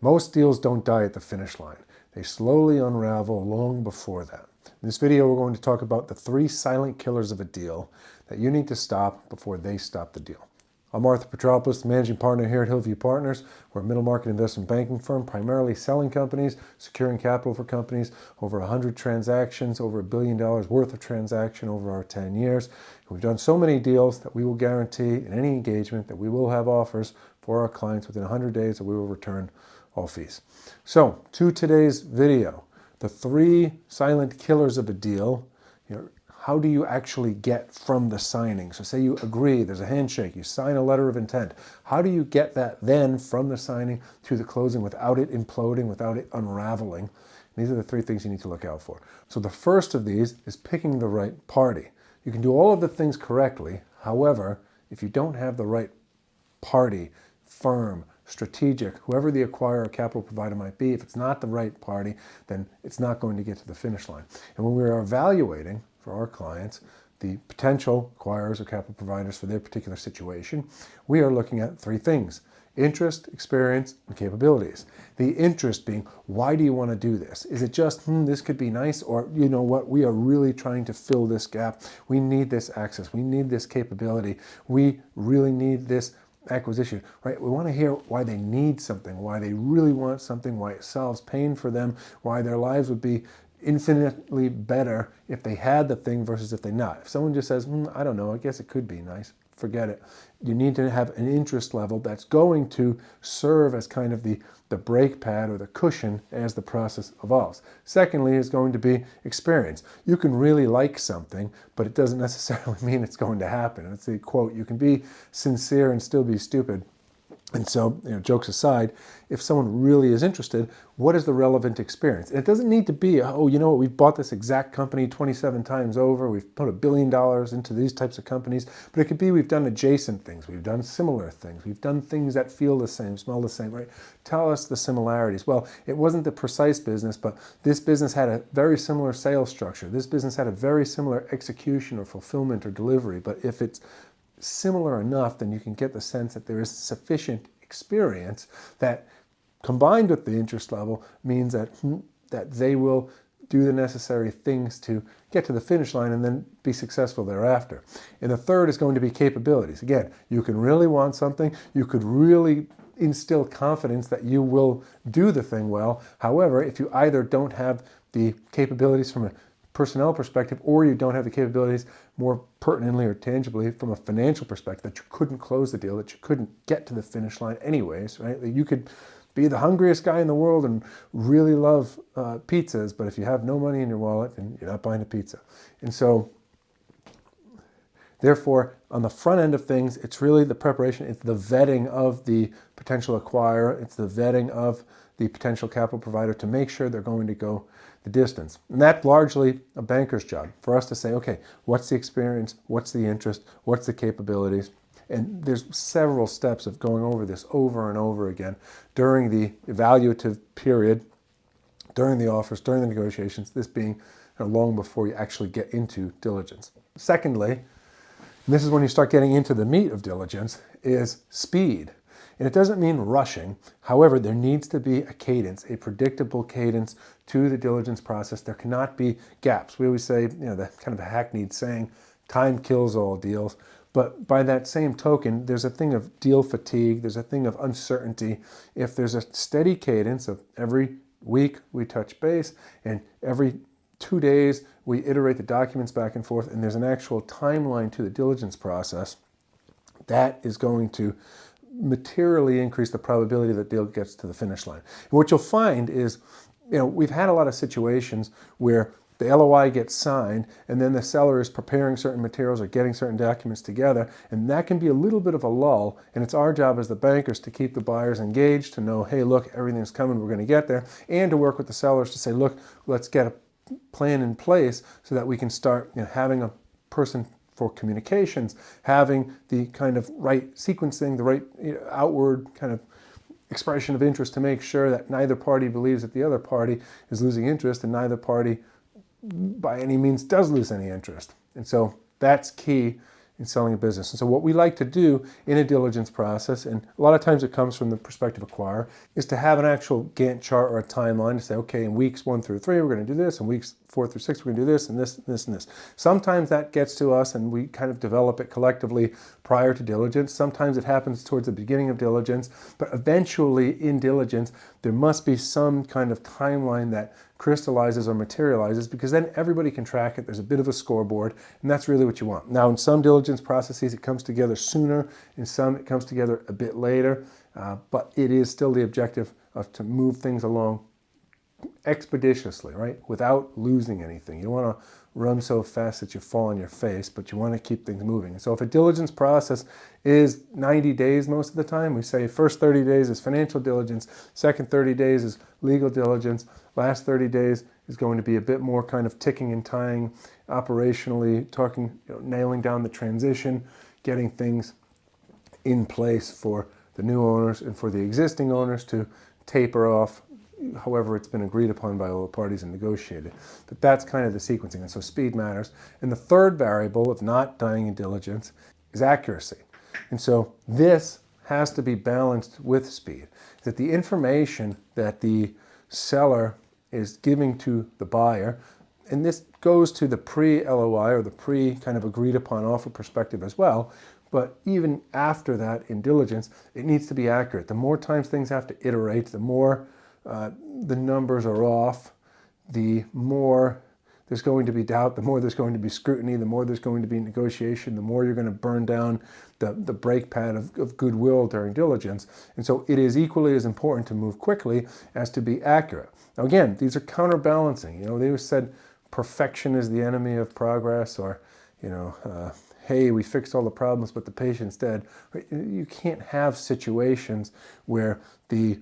Most deals don't die at the finish line. They slowly unravel long before that. In this video, we're going to talk about the 3 silent killers of a deal that you need to stop before they stop the deal. I'm Arthur Petropoulos, the managing partner here at Hillview Partners. We're a middle market investment banking firm, primarily selling companies, securing capital for companies, over 100 transactions, over $1 billion worth of transaction over our 10 years. We've done so many deals that we will guarantee in any engagement that we will have offers for our clients within 100 days that we will return all fees. So, to today's video, the 3 silent killers of a deal. How do you actually get from the signing? So say you agree, there's a handshake, you sign a letter of intent. How do you get that then from the signing to the closing without it imploding, without it unraveling? These are the 3 things you need to look out for. So the first of these is picking the right party. You can do all of the things correctly. However, if you don't have the right party, firm, strategic, whoever the acquirer or capital provider might be, if it's not the right party, then it's not going to get to the finish line. And when we are evaluating for our clients the potential acquirers or capital providers for their particular situation, we are looking at 3 things: interest, experience, and capabilities. The interest being, why do you want to do this? Is it just, this could be nice? Or, you know what, we are really trying to fill this gap. We need this access. We need this capability. We really need this acquisition, right? We want to hear why they need something, why they really want something, why it solves pain for them, why their lives would be infinitely better if they had the thing versus if they not. If someone just says, I don't know, I guess it could be nice, forget it. You need to have an interest level that's going to serve as kind of the brake pad or the cushion as the process evolves. Secondly is going to be experience. You can really like something, but it doesn't necessarily mean it's going to happen. It's the quote, you can be sincere and still be stupid. And so, jokes aside, if someone really is interested, what is the relevant experience? And it doesn't need to be, oh, you know what, we've bought this exact company 27 times over, we've put $1 billion into these types of companies, but it could be we've done adjacent things, we've done similar things, we've done things that feel the same, smell the same, right? Tell us the similarities. Well, it wasn't the precise business, but this business had a very similar sales structure. This business had a very similar execution or fulfillment or delivery, but if it's similar enough, then you can get the sense that there is sufficient experience that, combined with the interest level, means that they will do the necessary things to get to the finish line and then be successful thereafter. And the third is going to be capabilities. Again, you can really want something, you could really instill confidence that you will do the thing well. However, if you either don't have the capabilities from a personnel perspective, or you don't have the capabilities more pertinently or tangibly from a financial perspective, that you couldn't close the deal, that you couldn't get to the finish line anyways, right? That you could be the hungriest guy in the world and really love pizzas, but if you have no money in your wallet, then you're not buying a pizza. And so, therefore, on the front end of things, it's really the preparation, it's the vetting of the potential acquirer, it's the vetting of the potential capital provider to make sure they're going to go the distance. And that's largely a banker's job, for us to say, okay, what's the experience, what's the interest, what's the capabilities? And there's several steps of going over this over and over again during the evaluative period, during the offers, during the negotiations, this being long before you actually get into diligence. Secondly, and this is when you start getting into the meat of diligence, is speed. And it doesn't mean rushing. However, there needs to be a cadence, a predictable cadence to the diligence process. There cannot be gaps. We always say, the kind of a hackneyed saying, time kills all deals. But by that same token, there's a thing of deal fatigue. There's a thing of uncertainty. If there's a steady cadence of every week we touch base and every 2 days we iterate the documents back and forth, and there's an actual timeline to the diligence process, that is going to materially increase the probability that deal gets to the finish line. And what you'll find is, we've had a lot of situations where the LOI gets signed and then the seller is preparing certain materials or getting certain documents together, and that can be a little bit of a lull, and it's our job as the bankers to keep the buyers engaged, to know, hey, look, everything's coming, we're going to get there, and to work with the sellers to say, look, let's get a plan in place so that we can start having a person for communications, having the kind of right sequencing, the right outward kind of expression of interest to make sure that neither party believes that the other party is losing interest and neither party by any means does lose any interest. And so that's key in selling a business. And so what we like to do in a diligence process, and a lot of times it comes from the perspective of acquirer, is to have an actual Gantt chart or a timeline to say, okay, in weeks 1 through 3, we're going to do this, in weeks 4 through 6, we're going to do this, and this, and this, and this. Sometimes that gets to us and we kind of develop it collectively prior to diligence. Sometimes it happens towards the beginning of diligence, but eventually in diligence, there must be some kind of timeline that crystallizes or materializes, because then everybody can track it. There's a bit of a scoreboard, and that's really what you want. Now, in some diligence processes, it comes together sooner. In some, it comes together a bit later, but it is still the objective of to move things along expeditiously, right? Without losing anything. You don't want to run so fast that you fall on your face, but you want to keep things moving. And so if a diligence process is 90 days most of the time, we say first 30 days is financial diligence, second 30 days is legal diligence, last 30 days is going to be a bit more kind of ticking and tying operationally, talking, nailing down the transition, getting things in place for the new owners and for the existing owners to taper off however it's been agreed upon by all the parties and negotiated. But that's kind of the sequencing, and so speed matters. And the third variable of not dying in diligence is accuracy. And so this has to be balanced with speed. That the information that the seller is giving to the buyer, and this goes to the pre-LOI or the pre-kind of agreed upon offer perspective as well, but even after that in diligence, it needs to be accurate. The more times things have to iterate, the more the numbers are off, the more there's going to be doubt, the more there's going to be scrutiny, the more there's going to be negotiation, the more you're going to burn down the brake pad of goodwill during diligence. And so it is equally as important to move quickly as to be accurate. Now again, these are counterbalancing. They always said perfection is the enemy of progress, or hey, we fixed all the problems but the patient's dead. You can't have situations where the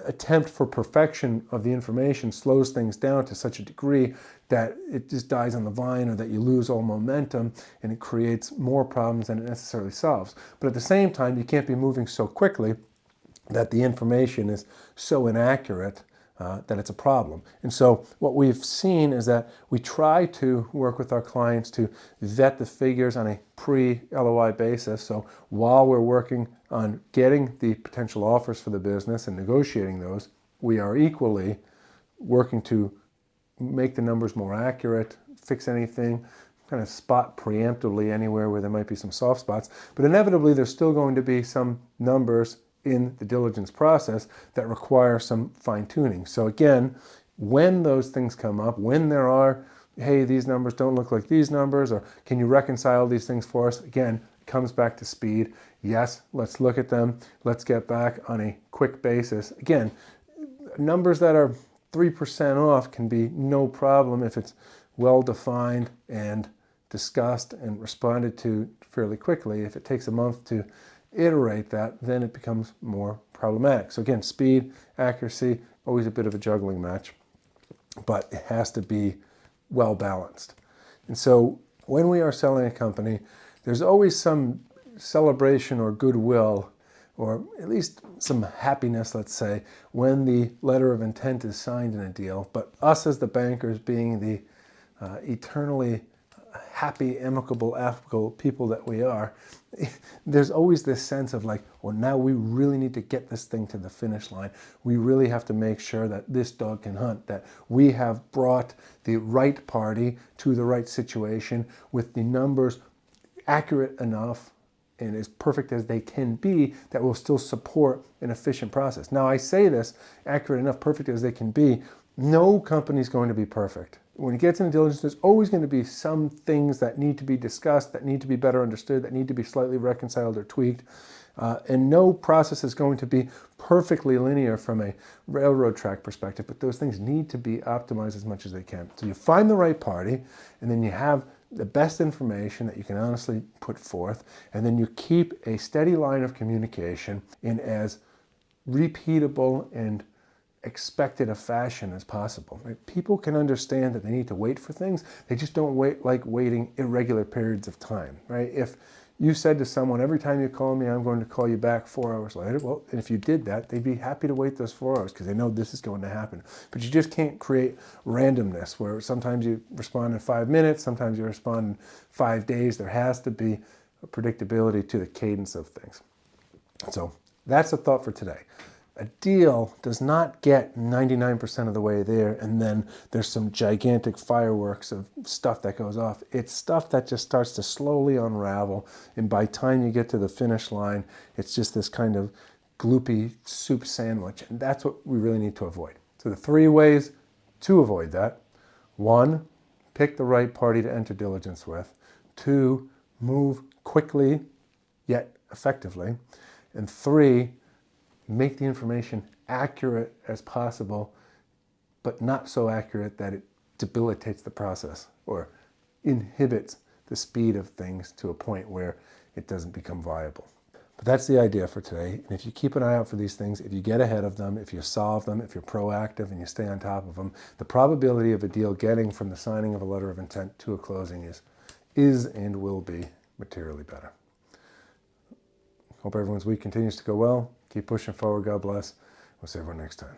attempt for perfection of the information slows things down to such a degree that it just dies on the vine, or that you lose all momentum and it creates more problems than it necessarily solves. But at the same time, you can't be moving so quickly that the information is so inaccurate that it's a problem. And so what we've seen is that we try to work with our clients to vet the figures on a pre-LOI basis. So while we're working on getting the potential offers for the business and negotiating those, we are equally working to make the numbers more accurate, fix anything, kind of spot preemptively anywhere where there might be some soft spots. But inevitably, there's still going to be some numbers in the diligence process that require some fine-tuning. So again, when those things come up, when there are, hey, these numbers don't look like these numbers, or can you reconcile these things for us? Again, it comes back to speed. Yes, let's look at them. Let's get back on a quick basis. Again, numbers that are 3% off can be no problem if it's well-defined and discussed and responded to fairly quickly. If it takes a month to iterate that, then it becomes more problematic. So again, speed, accuracy, always a bit of a juggling match, but it has to be well balanced. And so when we are selling a company, there's always some celebration or goodwill, or at least some happiness, let's say, when the letter of intent is signed in a deal. But us as the bankers, being the eternally happy, amicable, affable people that we are, there's always this sense of like, well, now we really need to get this thing to the finish line. We really have to make sure that this dog can hunt, that we have brought the right party to the right situation with the numbers accurate enough and as perfect as they can be, that will still support an efficient process. Now, I say this, accurate enough, perfect as they can be. No company is going to be perfect. When it gets into diligence, there's always going to be some things that need to be discussed, that need to be better understood, that need to be slightly reconciled or tweaked. And no process is going to be perfectly linear from a railroad track perspective, but those things need to be optimized as much as they can. So you find the right party, and then you have the best information that you can honestly put forth, and then you keep a steady line of communication in as repeatable and expected a fashion as possible. Right? People can understand that they need to wait for things. They just don't like waiting irregular periods of time. Right? If you said to someone, every time you call me, I'm going to call you back 4 hours later, well, and if you did that, they'd be happy to wait those 4 hours because they know this is going to happen. But you just can't create randomness where sometimes you respond in 5 minutes, sometimes you respond in 5 days. There has to be predictability to the cadence of things. So that's a thought for today. A deal does not get 99% of the way there and then there's some gigantic fireworks of stuff that goes off. It's stuff that just starts to slowly unravel, and by the time you get to the finish line, it's just this kind of gloopy soup sandwich, and that's what we really need to avoid. So the 3 ways to avoid that: 1, pick the right party to enter diligence with; 2, move quickly yet effectively; and 3, make the information accurate as possible, but not so accurate that it debilitates the process or inhibits the speed of things to a point where it doesn't become viable. But that's the idea for today. And if you keep an eye out for these things, if you get ahead of them, if you solve them, if you're proactive and you stay on top of them, the probability of a deal getting from the signing of a letter of intent to a closing is and will be materially better. Hope everyone's week continues to go well. Keep pushing forward. God bless. We'll see everyone next time.